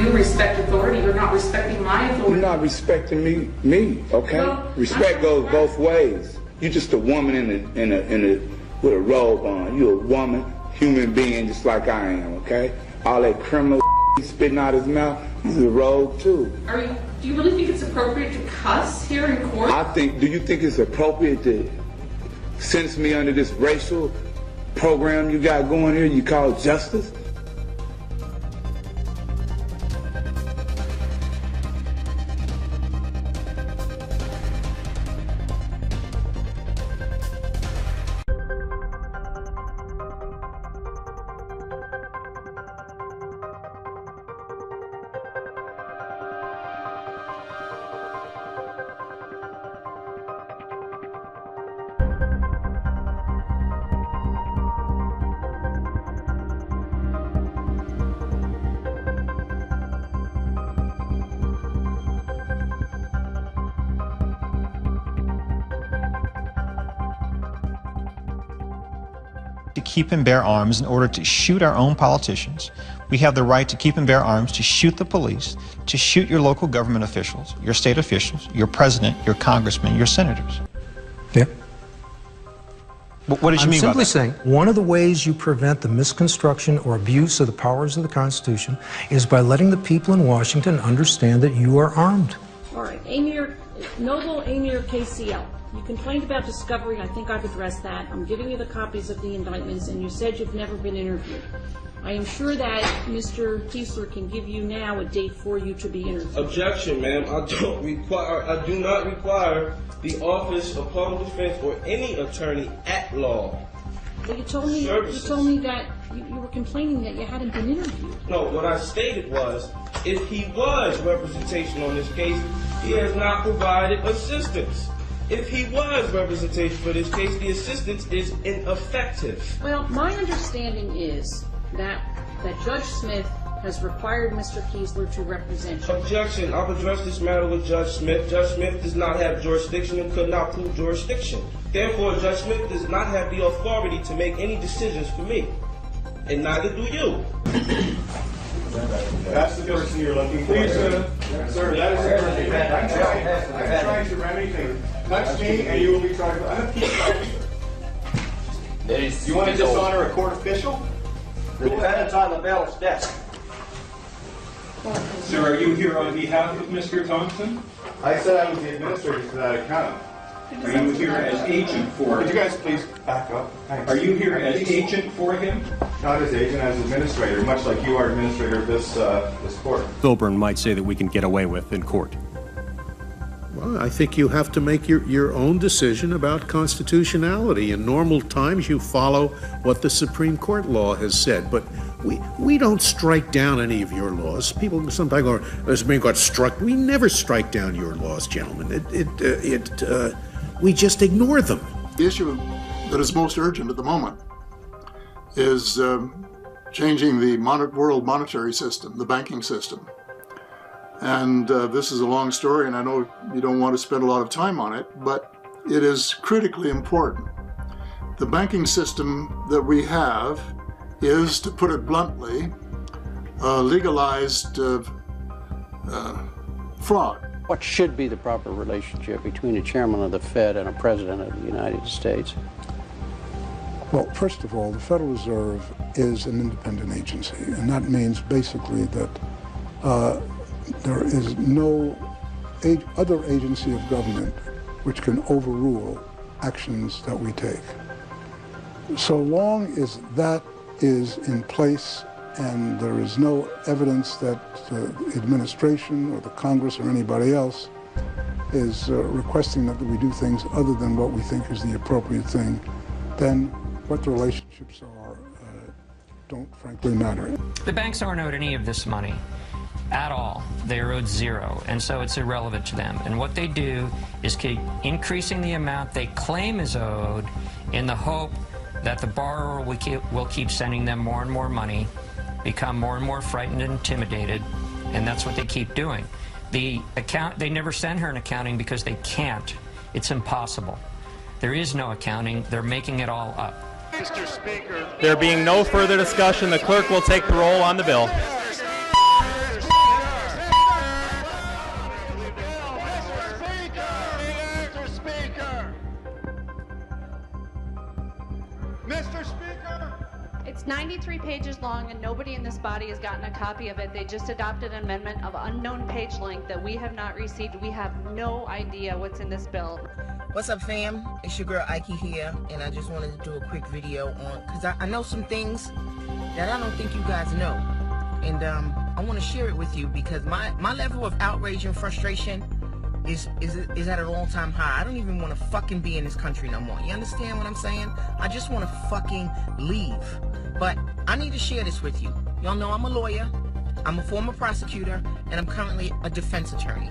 you respect authority. You're not respecting my authority. You're not respecting me, okay? Well, respect goes both ways. You're just a woman with a robe on. You're a woman, human being, just like I am, okay? All that criminal he's spitting out his mouth, he's a rogue too. Do you really think it's appropriate to cuss here in court? Do you think it's appropriate to sentence me under this racial program you got going here you call justice? To keep and bear arms in order to shoot our own politicians. We have the right to keep and bear arms to shoot the police, to shoot your local government officials, your state officials, your president, your congressmen, your senators. Yeah. What did you mean by that? I'm simply saying, one of the ways you prevent the misconstruction or abuse of the powers of the Constitution is by letting the people in Washington understand that you are armed. All right, Noble Amir KCL. You complained about discovery. I think I've addressed that. I'm giving you the copies of the indictments, and you said you've never been interviewed. I am sure that Mr. Keesler can give you now a date for you to be interviewed. Objection, ma'am. I do not require the Office of Public Defense or any attorney at law. But you told me that you were complaining that you hadn't been interviewed. No, what I stated was, if he was representation on this case, he has not provided assistance. If he was representation for this case, the assistance is ineffective. Well, my understanding is that Judge Smith has required Mr. Keesler to represent you. Objection. I've addressed this matter with Judge Smith. Judge Smith does not have jurisdiction and could not prove jurisdiction. Therefore, Judge Smith does not have the authority to make any decisions for me. And neither do you. That's the person you're looking for. Please, sir, that is the person. I'm trying to remedy things. Touch me and you will be tried. I'm a peace officer. You want to dishonor a court official? The defendant's on the bailiff's desk. Sir, are you here on behalf of Mr. Thompson? I said I was the administrator for that account. Are you here as agent for him? Could you guys please back up? Thanks. Are you here as agent for him? Not as agent, as administrator, much like you are administrator of this court. Filburn might say that we can get away with in court. Well, I think you have to make your own decision about constitutionality. In normal times, you follow what the Supreme Court law has said, but we don't strike down any of your laws. People sometimes go, the Supreme Court struck. We never strike down your laws, gentlemen. We just ignore them. The issue that is most urgent at the moment is changing the world monetary system, the banking system. And this is a long story, and I know you don't want to spend a lot of time on it, but it is critically important. The banking system that we have is, to put it bluntly, legalized fraud. What should be the proper relationship between a chairman of the Fed and a president of the United States? Well, first of all, the Federal Reserve is an independent agency, and that means basically that there is no other agency of government which can overrule actions that we take. So long as that is in place and there is no evidence that the administration or the Congress or anybody else is requesting that we do things other than what we think is the appropriate thing, then what the relationships are don't frankly matter. The banks aren't owed any of this money at all. They're owed zero, and so it's irrelevant to them. And what they do is keep increasing the amount they claim is owed in the hope that the borrower will keep sending them more and more money, become more and more frightened and intimidated, and that's what they keep doing. They never send her an accounting because they can't. It's impossible. There is no accounting. They're making it all up. Mr. Speaker. There being no further discussion, the clerk will take the roll on the bill. It's 93 pages long, and nobody in this body has gotten a copy of it. They just adopted an amendment of unknown page length that we have not received. We have no idea what's in this bill. What's up, fam? It's your girl Ike here, and I just wanted to do a quick video on, because I know some things that I don't think you guys know. And I want to share it with you because my level of outrage and frustration is at an all-time high. I don't even want to fucking be in this country no more. You understand what I'm saying? I just want to fucking leave. But I need to share this with you. Y'all know I'm a lawyer, I'm a former prosecutor, and I'm currently a defense attorney.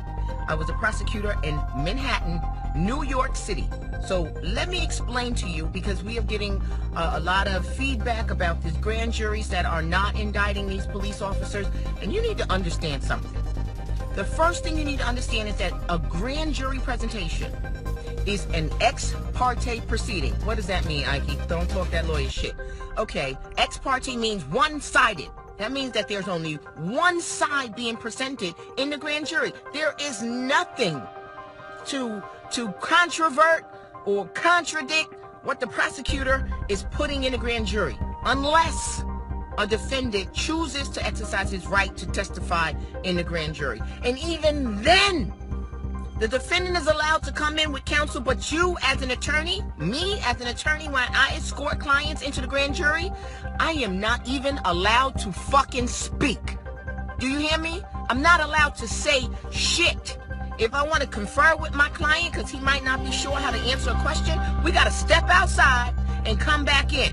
I was a prosecutor in Manhattan, New York City. So let me explain to you, because we are getting a lot of feedback about these grand juries that are not indicting these police officers, and you need to understand something. The first thing you need to understand is that a grand jury presentation is an ex parte proceeding. What does that mean, Ike? Don't talk that lawyer shit. Okay, ex parte means one-sided. That means that there's only one side being presented in the grand jury. There is nothing to controvert or contradict what the prosecutor is putting in the grand jury, unless a defendant chooses to exercise his right to testify in the grand jury. And even then, the defendant is allowed to come in with counsel, but you as an attorney, me as an attorney, when I escort clients into the grand jury, I am not even allowed to fucking speak. Do you hear me? I'm not allowed to say shit. If I want to confer with my client because he might not be sure how to answer a question, we got to step outside and come back in.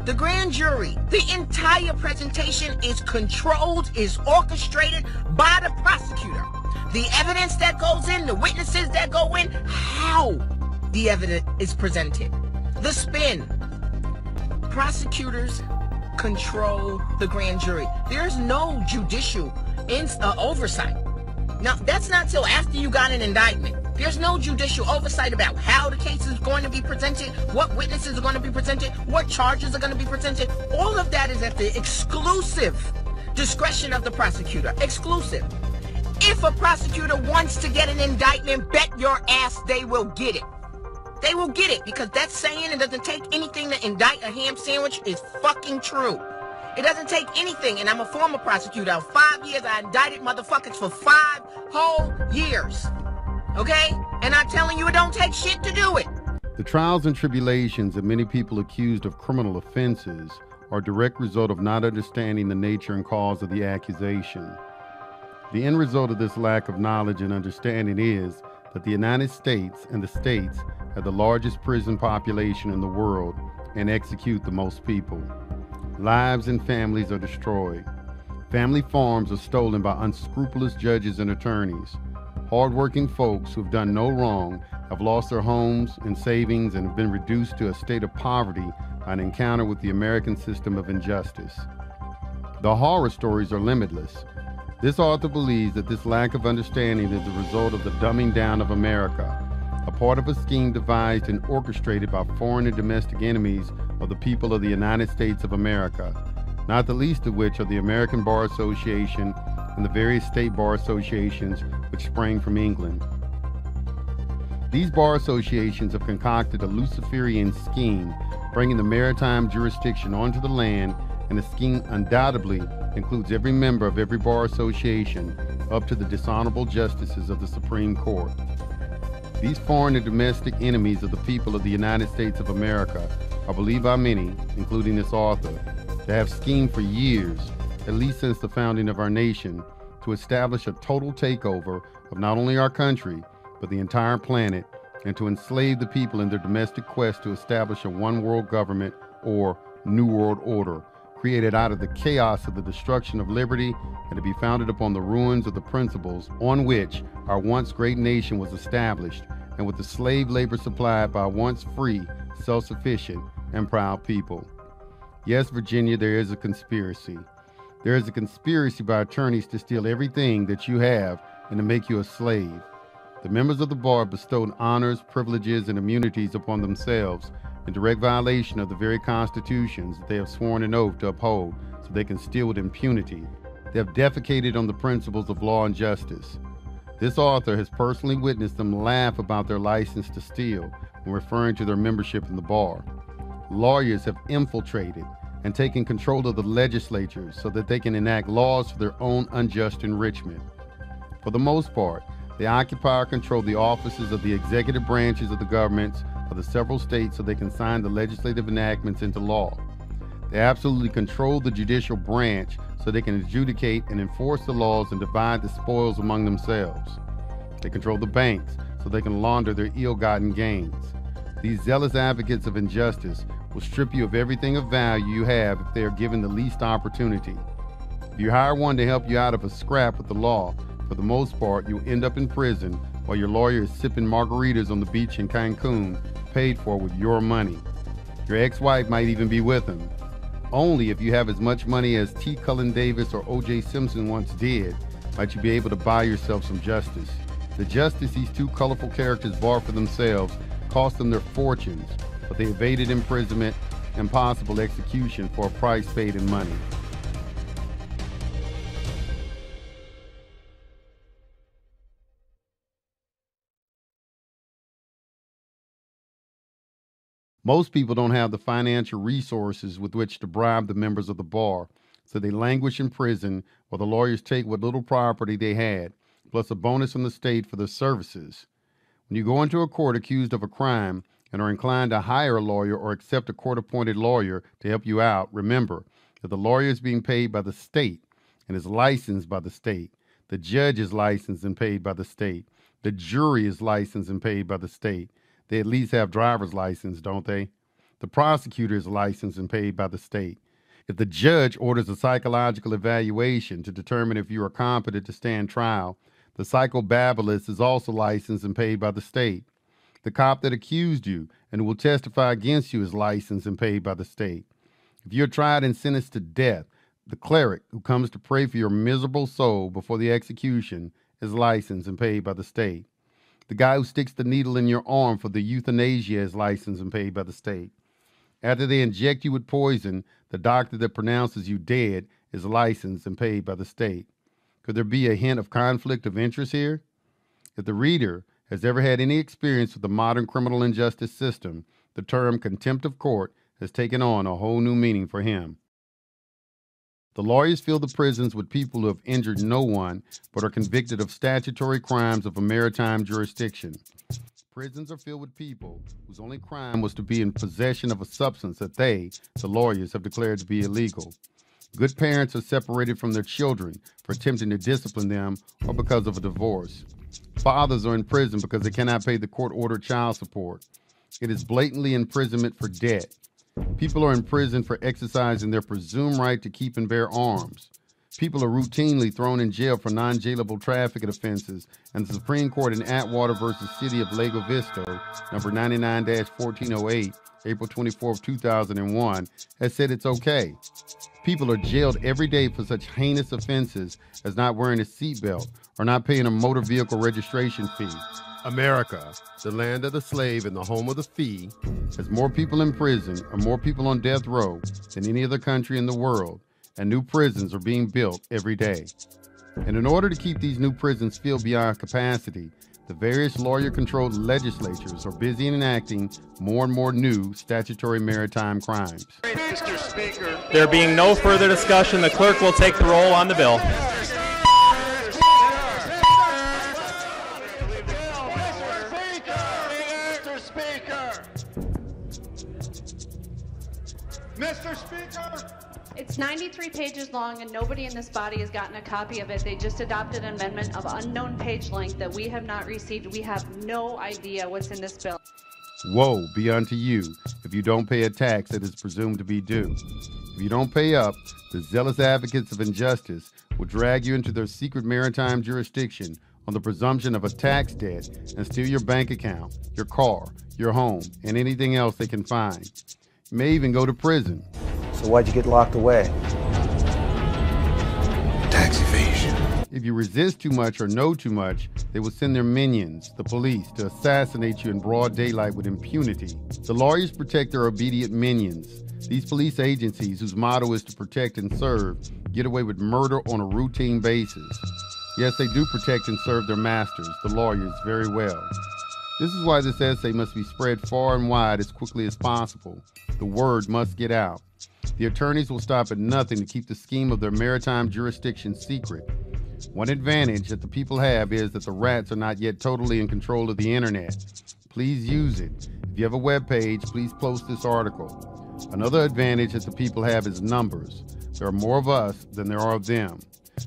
The grand jury, the entire presentation is controlled, is orchestrated by the prosecutor. The evidence that goes in, the witnesses that go in, how the evidence is presented, the spin. Prosecutors control the grand jury. There's no judicial oversight. Now, that's not till after you got an indictment. There's no judicial oversight about how the case is going to be presented, what witnesses are going to be presented, what charges are going to be presented. All of that is at the exclusive discretion of the prosecutor. Exclusive. If a prosecutor wants to get an indictment, bet your ass they will get it. They will get it, because that saying, it doesn't take anything to indict a ham sandwich, is fucking true. It doesn't take anything, and I'm a former prosecutor. 5 years, I indicted motherfuckers for 5 whole years. Okay? And I'm telling you, it don't take shit to do it. The trials and tribulations of many people accused of criminal offenses are a direct result of not understanding the nature and cause of the accusation. The end result of this lack of knowledge and understanding is that the United States and the states have the largest prison population in the world and execute the most people. Lives and families are destroyed. Family farms are stolen by unscrupulous judges and attorneys. Hard-working folks who have done no wrong have lost their homes and savings and have been reduced to a state of poverty by an encounter with the American system of injustice. The horror stories are limitless. This author believes that this lack of understanding is the result of the dumbing down of America, a part of a scheme devised and orchestrated by foreign and domestic enemies of the people of the United States of America, not the least of which are the American Bar Association and the various state bar associations which sprang from England. These bar associations have concocted a Luciferian scheme, bringing the maritime jurisdiction onto the land, and the scheme undoubtedly includes every member of every bar association up to the dishonorable justices of the Supreme Court. These foreign and domestic enemies of the people of the United States of America are believed by many, including this author, to have schemed for years, at least since the founding of our nation, to establish a total takeover of not only our country, but the entire planet, and to enslave the people in their domestic quest to establish a one-world government or New World Order, created out of the chaos of the destruction of liberty and to be founded upon the ruins of the principles on which our once great nation was established, and with the slave labor supplied by a once free, self-sufficient, and proud people. Yes, Virginia, there is a conspiracy. There is a conspiracy by attorneys to steal everything that you have and to make you a slave. The members of the bar bestowed honors, privileges, and immunities upon themselves in direct violation of the very constitutions that they have sworn an oath to uphold, so they can steal with impunity. They have defecated on the principles of law and justice. This author has personally witnessed them laugh about their license to steal when referring to their membership in the bar. lawyers have infiltrated and taken control of the legislatures so that they can enact laws for their own unjust enrichment. For the most part, they occupy or control the offices of the executive branches of the governments of the several states so they can sign the legislative enactments into law. They absolutely control the judicial branch so they can adjudicate and enforce the laws and divide the spoils among themselves. They control the banks so they can launder their ill-gotten gains. These zealous advocates of injustice will strip you of everything of value you have if they are given the least opportunity. If you hire one to help you out of a scrap with the law, for the most part, you'll end up in prison while your lawyer is sipping margaritas on the beach in Cancun, paid for with your money. Your ex-wife might even be with him. Only if you have as much money as T. Cullen Davis or O.J. Simpson once did, might you be able to buy yourself some justice. The justice these two colorful characters bought for themselves cost them their fortunes, but they evaded imprisonment and possible execution for a price paid in money. Most people don't have the financial resources with which to bribe the members of the bar, so they languish in prison while the lawyers take what little property they had, plus a bonus from the state for their services. When you go into a court accused of a crime and are inclined to hire a lawyer or accept a court-appointed lawyer to help you out, remember that the lawyer is being paid by the state and is licensed by the state. The judge is licensed and paid by the state. The jury is licensed and paid by the state. They at least have driver's license, don't they? The prosecutor is licensed and paid by the state. If the judge orders a psychological evaluation to determine if you are competent to stand trial, the psychobabblist is also licensed and paid by the state. The cop that accused you and will testify against you is licensed and paid by the state. If you're tried and sentenced to death, the cleric who comes to pray for your miserable soul before the execution is licensed and paid by the state. The guy who sticks the needle in your arm for the euthanasia is licensed and paid by the state. After they inject you with poison, the doctor that pronounces you dead is licensed and paid by the state. Could there be a hint of conflict of interest here? If the reader has ever had any experience with the modern criminal injustice system, the term contempt of court has taken on a whole new meaning for him. The lawyers fill the prisons with people who have injured no one but are convicted of statutory crimes of a maritime jurisdiction. Prisons are filled with people whose only crime was to be in possession of a substance that they, the lawyers, have declared to be illegal. Good parents are separated from their children for attempting to discipline them or because of a divorce. Fathers are in prison because they cannot pay the court-ordered child support. It is blatantly imprisonment for debt. People are in prison for exercising their presumed right to keep and bear arms. People are routinely thrown in jail for non-jailable traffic offenses, and the Supreme Court in Atwater v. City of Lago Vista, number 99-1408, April 24, 2001, has said it's okay. People are jailed every day for such heinous offenses as not wearing a seatbelt or not paying a motor vehicle registration fee. America, the land of the slave and the home of the free, has more people in prison or more people on death row than any other country in the world, and new prisons are being built every day. And in order to keep these new prisons filled beyond capacity, the various lawyer-controlled legislatures are busy enacting more and more new statutory maritime crimes. Mr. Speaker. There being no further discussion, the clerk will take the roll on the bill. Mr. Speaker! It's 93 pages long, and nobody in this body has gotten a copy of it. They just adopted an amendment of unknown page length that we have not received. We have no idea what's in this bill. Woe be unto you if you don't pay a tax that is presumed to be due. If you don't pay up, the zealous advocates of injustice will drag you into their secret maritime jurisdiction on the presumption of a tax debt and steal your bank account, your car, your home, and anything else they can find. You may even go to prison. So why'd you get locked away? Tax evasion. If you resist too much or know too much, they will send their minions, the police, to assassinate you in broad daylight with impunity. The lawyers protect their obedient minions. These police agencies, whose motto is to protect and serve, get away with murder on a routine basis. Yes, they do protect and serve their masters, the lawyers, very well. This is why this essay must be spread far and wide as quickly as possible. The word must get out. The attorneys will stop at nothing to keep the scheme of their maritime jurisdiction secret. One advantage that the people have is that the rats are not yet totally in control of the internet. Please use it. If you have a web page, please post this article. Another advantage that the people have is numbers. There are more of us than there are of them.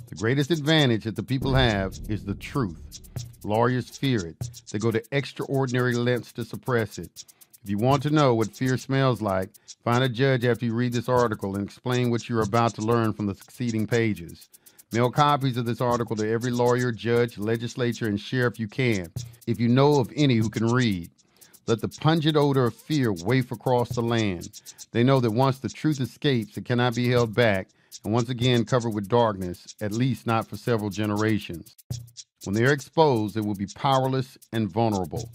The greatest advantage that the people have is the truth. Lawyers fear it. They go to extraordinary lengths to suppress it. If you want to know what fear smells like, find a judge after you read this article and explain what you're about to learn from the succeeding pages. Mail copies of this article to every lawyer, judge, legislature, and sheriff you can, if you know of any who can read. Let the pungent odor of fear waft across the land. They know that once the truth escapes, it cannot be held back, and once again covered with darkness, at least not for several generations. When they are exposed, they will be powerless and vulnerable.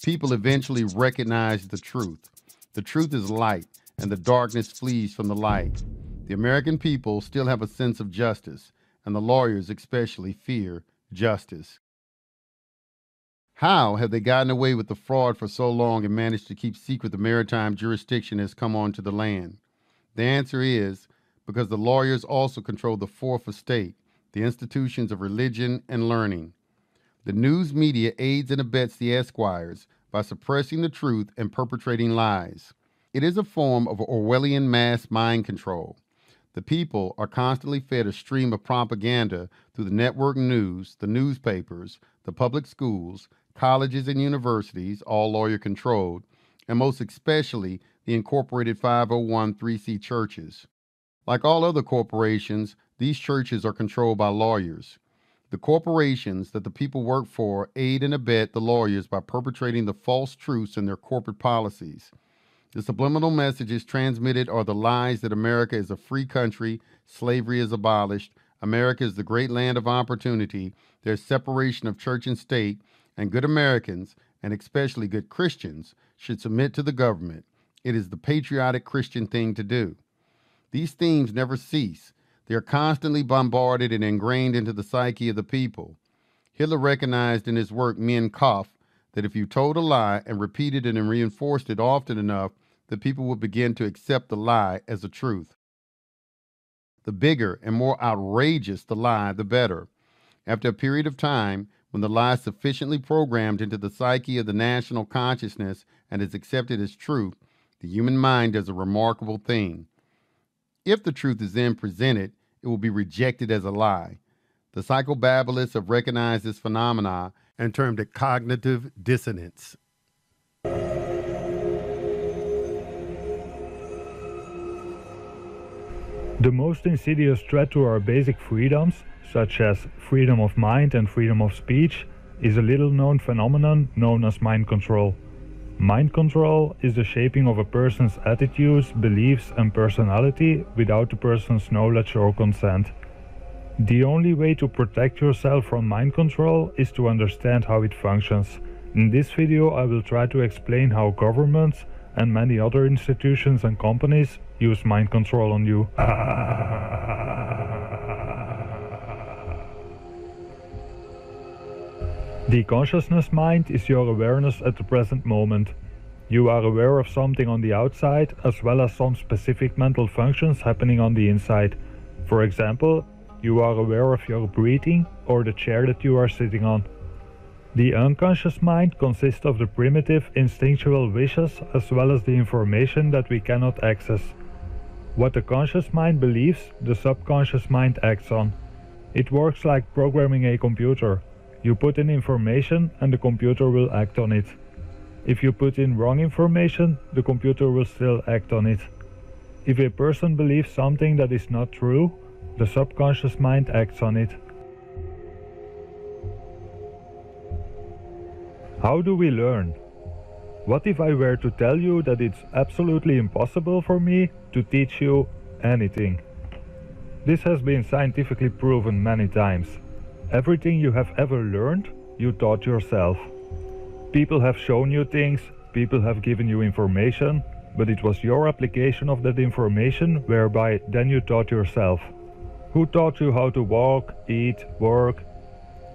People eventually recognize the truth. The truth is light, and the darkness flees from the light. The American people still have a sense of justice, and the lawyers especially fear justice. How have they gotten away with the fraud for so long and managed to keep secret the maritime jurisdiction has come onto the land? The answer is because the lawyers also control the fourth estate, the institutions of religion and learning. The news media aids and abets the esquires by suppressing the truth and perpetrating lies. It is a form of Orwellian mass mind control. The people are constantly fed a stream of propaganda through the network news, the newspapers, the public schools, colleges and universities, all lawyer-controlled, and most especially the incorporated 501(c) churches. Like all other corporations, these churches are controlled by lawyers. The corporations that the people work for aid and abet the lawyers by perpetrating the false truths in their corporate policies. The subliminal messages transmitted are the lies that America is a free country, slavery is abolished, America is the great land of opportunity, there's separation of church and state, and good Americans, and especially good Christians, should submit to the government. It is the patriotic Christian thing to do. These themes never cease. They are constantly bombarded and ingrained into the psyche of the people. Hitler recognized in his work Mein Kampf that if you told a lie and repeated it and reinforced it often enough, the people would begin to accept the lie as a truth. The bigger and more outrageous the lie, the better. After a period of time, when the lie is sufficiently programmed into the psyche of the national consciousness and is accepted as truth, the human mind does a remarkable thing. If the truth is then presented, it will be rejected as a lie. The psychobabblists have recognized this phenomena and termed it cognitive dissonance. The most insidious threat to our basic freedoms, such as freedom of mind and freedom of speech, is a little-known phenomenon known as mind control. Mind control is the shaping of a person's attitudes, beliefs and personality without the person's knowledge or consent. The only way to protect yourself from mind control is to understand how it functions. In this video I will try to explain how governments and many other institutions and companies use mind control on you. The consciousness mind is your awareness at the present moment. You are aware of something on the outside as well as some specific mental functions happening on the inside. For example, you are aware of your breathing or the chair that you are sitting on. The unconscious mind consists of the primitive instinctual wishes as well as the information that we cannot access. What the conscious mind believes, the subconscious mind acts on. It works like programming a computer. You put in information and the computer will act on it. If you put in wrong information, the computer will still act on it. If a person believes something that is not true, the subconscious mind acts on it. How do we learn? What if I were to tell you that it's absolutely impossible for me to teach you anything? This has been scientifically proven many times. Everything you have ever learned, you taught yourself. People have shown you things, people have given you information, but it was your application of that information whereby then you taught yourself. Who taught you how to walk, eat, work?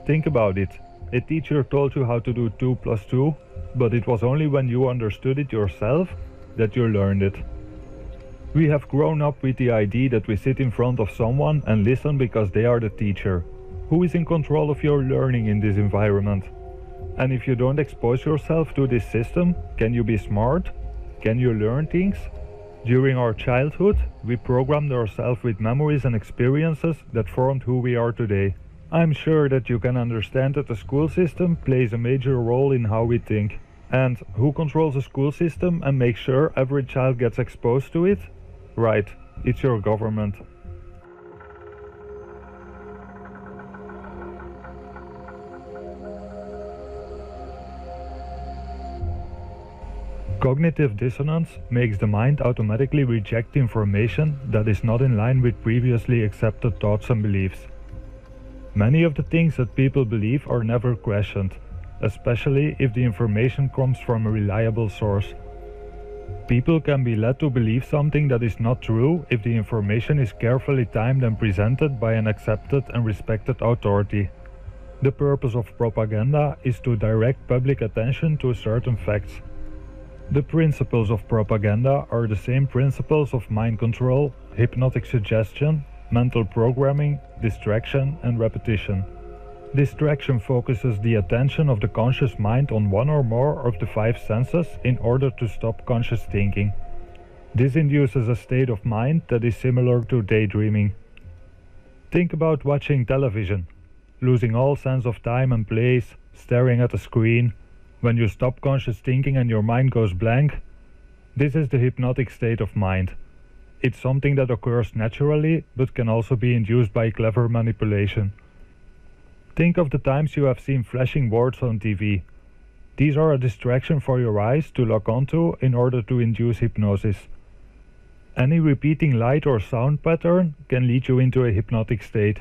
Think about it. A teacher told you how to do 2 + 2, but it was only when you understood it yourself that you learned it. We have grown up with the idea that we sit in front of someone and listen because they are the teacher. Who is in control of your learning in this environment? And if you don't expose yourself to this system, can you be smart? Can you learn things? During our childhood, we programmed ourselves with memories and experiences that formed who we are today. I'm sure that you can understand that the school system plays a major role in how we think. And who controls the school system and makes sure every child gets exposed to it? Right, it's your government. Cognitive dissonance makes the mind automatically reject information that is not in line with previously accepted thoughts and beliefs. Many of the things that people believe are never questioned, especially if the information comes from a reliable source. People can be led to believe something that is not true if the information is carefully timed and presented by an accepted and respected authority. The purpose of propaganda is to direct public attention to certain facts. The principles of propaganda are the same principles of mind control, hypnotic suggestion, mental programming, distraction, and repetition. Distraction focuses the attention of the conscious mind on one or more of the 5 senses in order to stop conscious thinking. This induces a state of mind that is similar to daydreaming. Think about watching television, losing all sense of time and place, staring at a screen. When you stop conscious thinking and your mind goes blank, this is the hypnotic state of mind. It's something that occurs naturally, but can also be induced by clever manipulation. Think of the times you have seen flashing words on TV. These are a distraction for your eyes to lock onto in order to induce hypnosis. Any repeating light or sound pattern can lead you into a hypnotic state.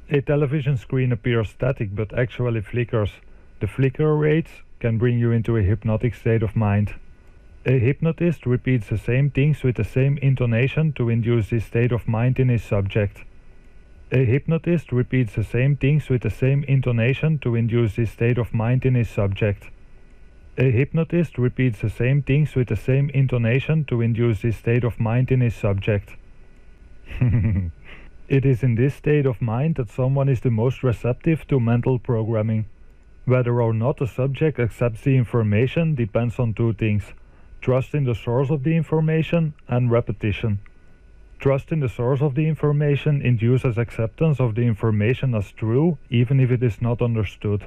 A television screen appears static but actually flickers. The flicker rates can bring you into a hypnotic state of mind. A hypnotist repeats the same things with the same intonation to induce this state of mind in his subject. A hypnotist repeats the same things with the same intonation to induce this state of mind in his subject. A hypnotist repeats the same things with the same intonation to induce this state of mind in his subject. It is in this state of mind that someone is the most receptive to mental programming. Whether or not the subject accepts the information depends on 2 things: trust in the source of the information and repetition. Trust in the source of the information induces acceptance of the information as true, even if it is not understood.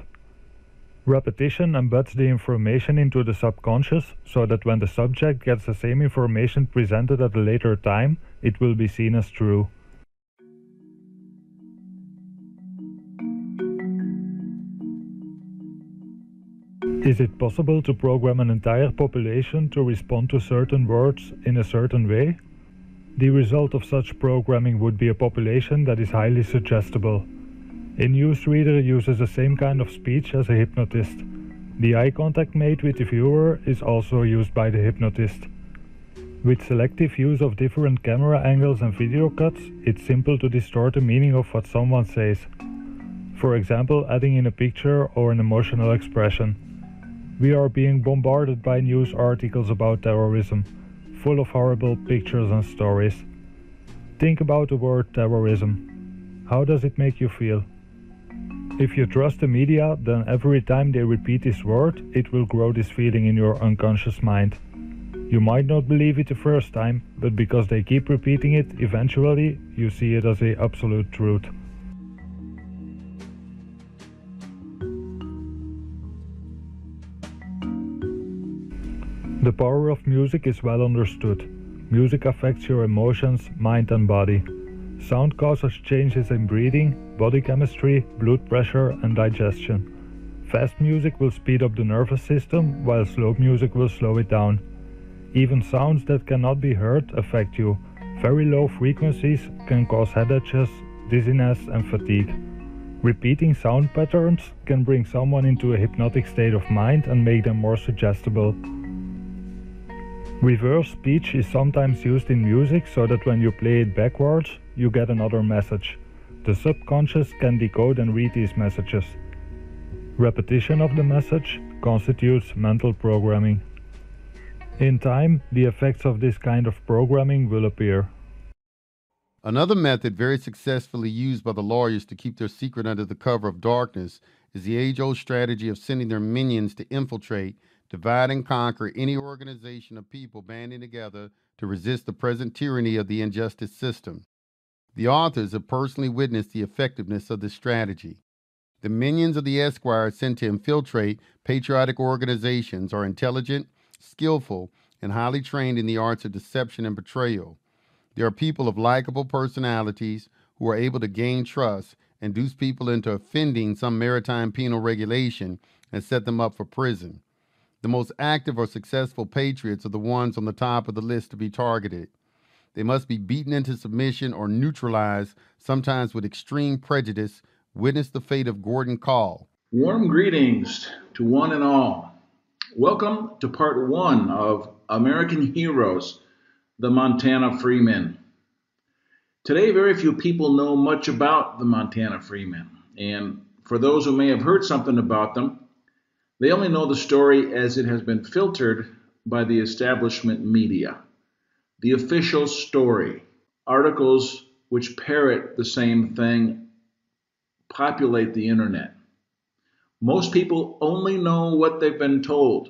Repetition embeds the information into the subconscious so that when the subject gets the same information presented at a later time, it will be seen as true. Is it possible to program an entire population to respond to certain words in a certain way? The result of such programming would be a population that is highly suggestible. A newsreader uses the same kind of speech as a hypnotist. The eye contact made with the viewer is also used by the hypnotist. With selective use of different camera angles and video cuts, it's simple to distort the meaning of what someone says. For example, adding in a picture or an emotional expression. We are being bombarded by news articles about terrorism, full of horrible pictures and stories. Think about the word terrorism. How does it make you feel? If you trust the media, then every time they repeat this word, it will grow this feeling in your unconscious mind. You might not believe it the first time, but because they keep repeating it, eventually you see it as an absolute truth. The power of music is well understood. Music affects your emotions, mind and body. Sound causes changes in breathing, body chemistry, blood pressure and digestion. Fast music will speed up the nervous system, while slow music will slow it down. Even sounds that cannot be heard affect you. Very low frequencies can cause headaches, dizziness and fatigue. Repeating sound patterns can bring someone into a hypnotic state of mind and make them more suggestible. Reverse speech is sometimes used in music so that when you play it backwards, you get another message. The subconscious can decode and read these messages. Repetition of the message constitutes mental programming. In time, the effects of this kind of programming will appear. Another method very successfully used by the lawyers to keep their secret under the cover of darkness is the age-old strategy of sending their minions to infiltrate, divide, and conquer any organization of people banding together to resist the present tyranny of the injustice system. The authors have personally witnessed the effectiveness of this strategy. The minions of the Esquire sent to infiltrate patriotic organizations are intelligent, skillful, and highly trained in the arts of deception and betrayal. They are people of likable personalities who are able to gain trust, induce people into offending some maritime penal regulation, and set them up for prison. The most active or successful patriots are the ones on the top of the list to be targeted. They must be beaten into submission or neutralized, sometimes with extreme prejudice. Witness the fate of Gordon Kahl. Warm greetings to one and all. Welcome to part 1 of American Heroes, the Montana Freemen. Today, very few people know much about the Montana Freemen, and for those who may have heard something about them, they only know the story as it has been filtered by the establishment media. The official story, articles which parrot the same thing, populate the internet. Most people only know what they've been told.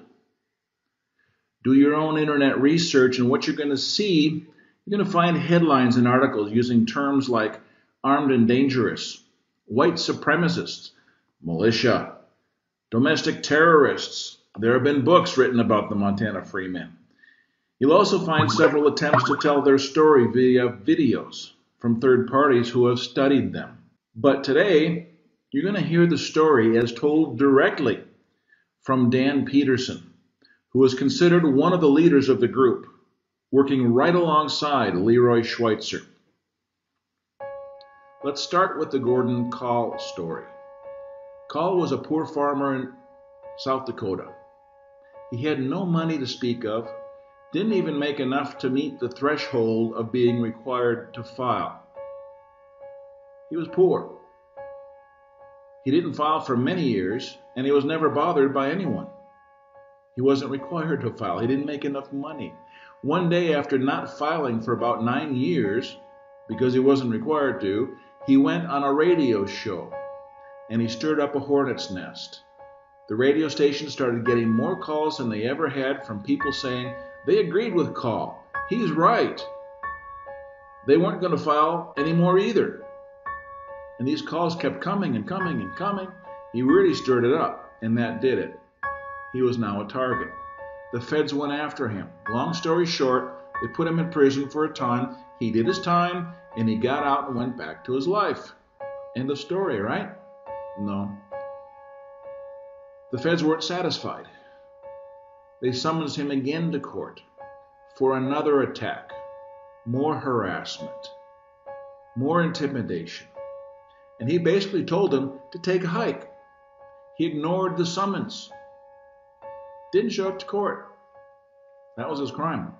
Do your own internet research, and what you're going to see, you're going to find headlines and articles using terms like armed and dangerous, white supremacists, militia, domestic terrorists. There have been books written about the Montana Freemen. You'll also find several attempts to tell their story via videos from third parties who have studied them. But today, you're going to hear the story as told directly from Dan Peterson, who is considered one of the leaders of the group, working right alongside Leroy Schweitzer. Let's start with the Gordon Kahl story. Kahl was a poor farmer in South Dakota. He had no money to speak of, didn't even make enough to meet the threshold of being required to file. He was poor. He didn't file for many years, and he was never bothered by anyone. He wasn't required to file. He didn't make enough money. One day, after not filing for about 9 years, because he wasn't required to, he went on a radio show, and he stirred up a hornet's nest. The radio station started getting more calls than they ever had from people saying they agreed with Kahl. He's right. They weren't going to file anymore either. And these calls kept coming and coming and coming. He really stirred it up, and that did it. He was now a target. The feds went after him. Long story short, they put him in prison for a time. He did his time, and he got out and went back to his life. End of story, right? No. The feds weren't satisfied. They summoned him again to court for another attack, more harassment, more intimidation. And he basically told them to take a hike. He ignored the summons. Didn't show up to court. That was his crime.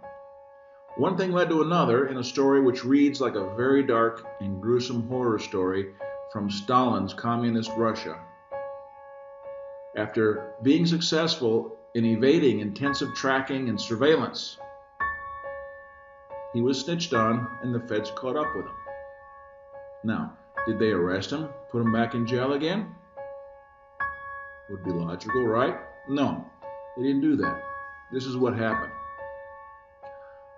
One thing led to another in a story which reads like a very dark and gruesome horror story from Stalin's communist Russia. After being successful in evading intensive tracking and surveillance, he was snitched on and the feds caught up with him. Now, did they arrest him, put him back in jail again? Would be logical, right? No, they didn't do that. This is what happened.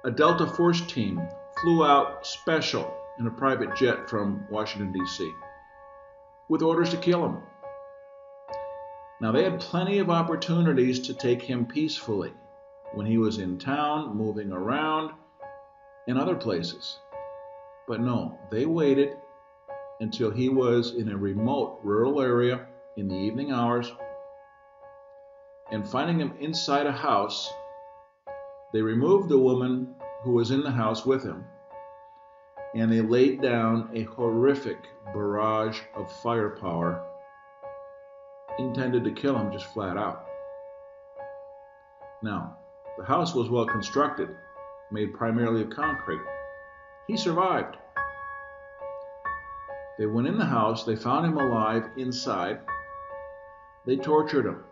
A Delta Force team flew out special in a private jet from Washington, D.C. with orders to kill him. Now, they had plenty of opportunities to take him peacefully when he was in town, moving around, in other places. But no, they waited until he was in a remote rural area in the evening hours, and finding him inside a house, they removed the woman who was in the house with him, and they laid down a horrific barrage of firepower intended to kill him just flat out. Now, the house was well constructed, made primarily of concrete. He survived. They went in the house, they found him alive inside. They tortured him,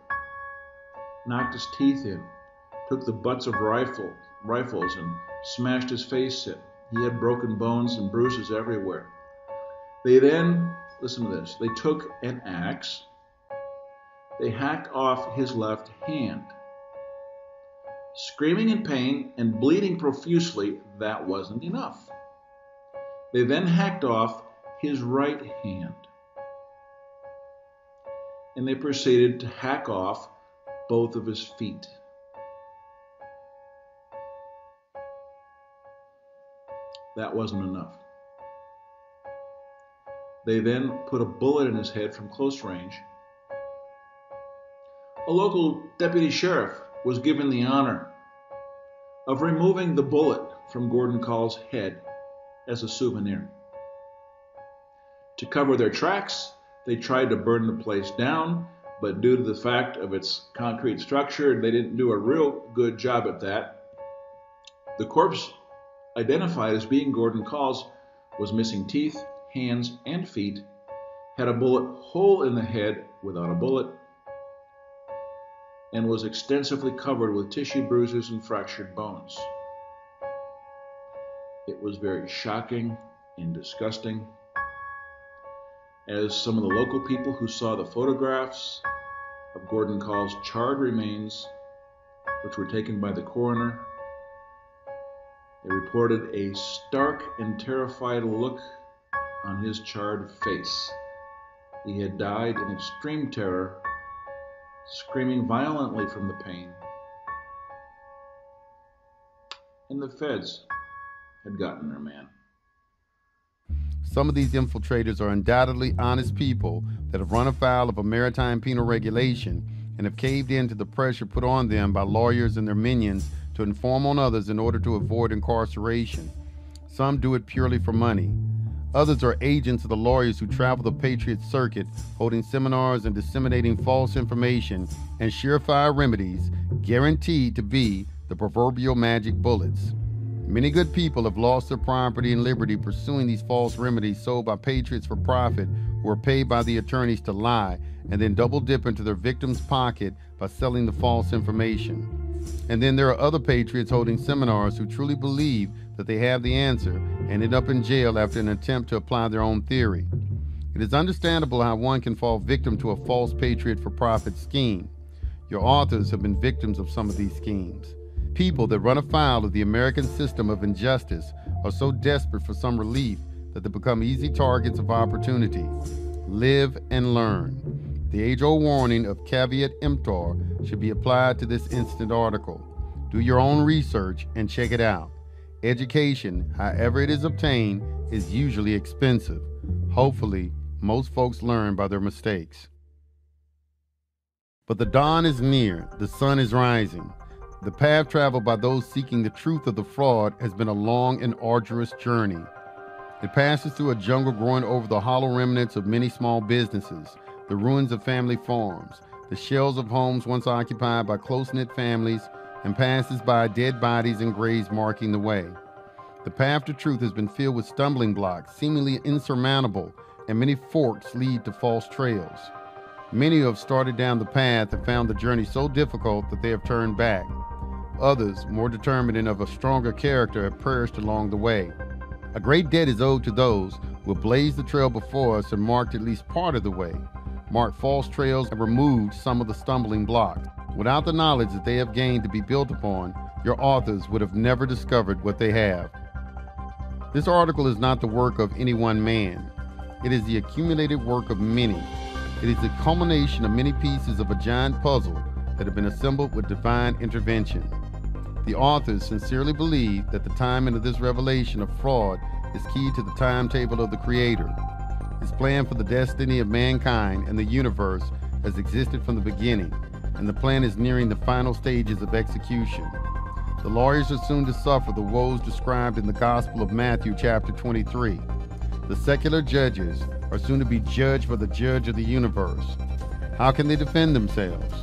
knocked his teeth in, took the butts of rifles and smashed his face in. He had broken bones and bruises everywhere. They then, listen to this, they took an axe, they hacked off his left hand. Screaming in pain and bleeding profusely, that wasn't enough. They then hacked off his right hand. And they proceeded to hack off both of his feet. That wasn't enough. They then put a bullet in his head from close range. A local deputy sheriff was given the honor of removing the bullet from Gordon Kahl's head as a souvenir. To cover their tracks, they tried to burn the place down, but due to the fact of its concrete structure, they didn't do a real good job at that. The corpse, identified as being Gordon Kahl's, was missing teeth, hands, and feet, had a bullet hole in the head without a bullet, and was extensively covered with tissue bruises and fractured bones. It was very shocking and disgusting, as some of the local people who saw the photographs of Gordon Kahl's charred remains, which were taken by the coroner, they reported a stark and terrified look on his charred face. He had died in extreme terror, screaming violently from the pain. And the feds had gotten their man. Some of these infiltrators are undoubtedly honest people that have run afoul of a maritime penal regulation and have caved in to the pressure put on them by lawyers and their minions to inform on others in order to avoid incarceration. Some do it purely for money. Others are agents of the lawyers who travel the Patriot Circuit, holding seminars and disseminating false information and surefire remedies guaranteed to be the proverbial magic bullets. Many good people have lost their property and liberty pursuing these false remedies sold by patriots for profit who are paid by the attorneys to lie and then double dip into their victim's pocket by selling the false information. And then there are other patriots holding seminars who truly believe that they have the answer and end up in jail after an attempt to apply their own theory. It is understandable how one can fall victim to a false patriot for profit scheme. Your authors have been victims of some of these schemes. People that run afoul of the American system of injustice are so desperate for some relief that they become easy targets of opportunity. Live and learn. The age-old warning of caveat emptor should be applied to this instant article. Do your own research and check it out. Education, however it is obtained, is usually expensive. Hopefully, most folks learn by their mistakes. But the dawn is near, the sun is rising. The path traveled by those seeking the truth of the fraud has been a long and arduous journey. It passes through a jungle growing over the hollow remnants of many small businesses, the ruins of family farms, the shells of homes once occupied by close-knit families, and passes by dead bodies and graves marking the way. The path to truth has been filled with stumbling blocks, seemingly insurmountable, and many forks lead to false trails. Many who have started down the path have found the journey so difficult that they have turned back. Others, more determined and of a stronger character, have perished along the way. A great debt is owed to those who have blazed the trail before us and marked at least part of the way, marked false trails and removed some of the stumbling blocks. Without the knowledge that they have gained to be built upon, your authors would have never discovered what they have. This article is not the work of any one man. It is the accumulated work of many. It is the culmination of many pieces of a giant puzzle that have been assembled with divine intervention. The authors sincerely believe that the timing of this revelation of fraud is key to the timetable of the Creator. His plan for the destiny of mankind and the universe has existed from the beginning, and the plan is nearing the final stages of execution. The lawyers are soon to suffer the woes described in the Gospel of Matthew chapter 23. The secular judges are soon to be judged by the judge of the universe. How can they defend themselves?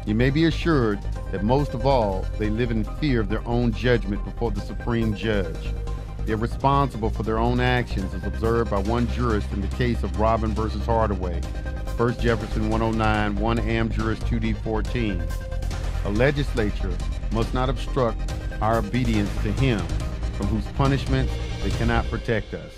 You may be assured that most of all, they live in fear of their own judgment before the supreme judge. They are responsible for their own actions as observed by one jurist in the case of Robin versus Hardaway, 1 Jefferson 109, 1 Am. Juris 2D 14. A legislature must not obstruct our obedience to him, from whose punishment they cannot protect us.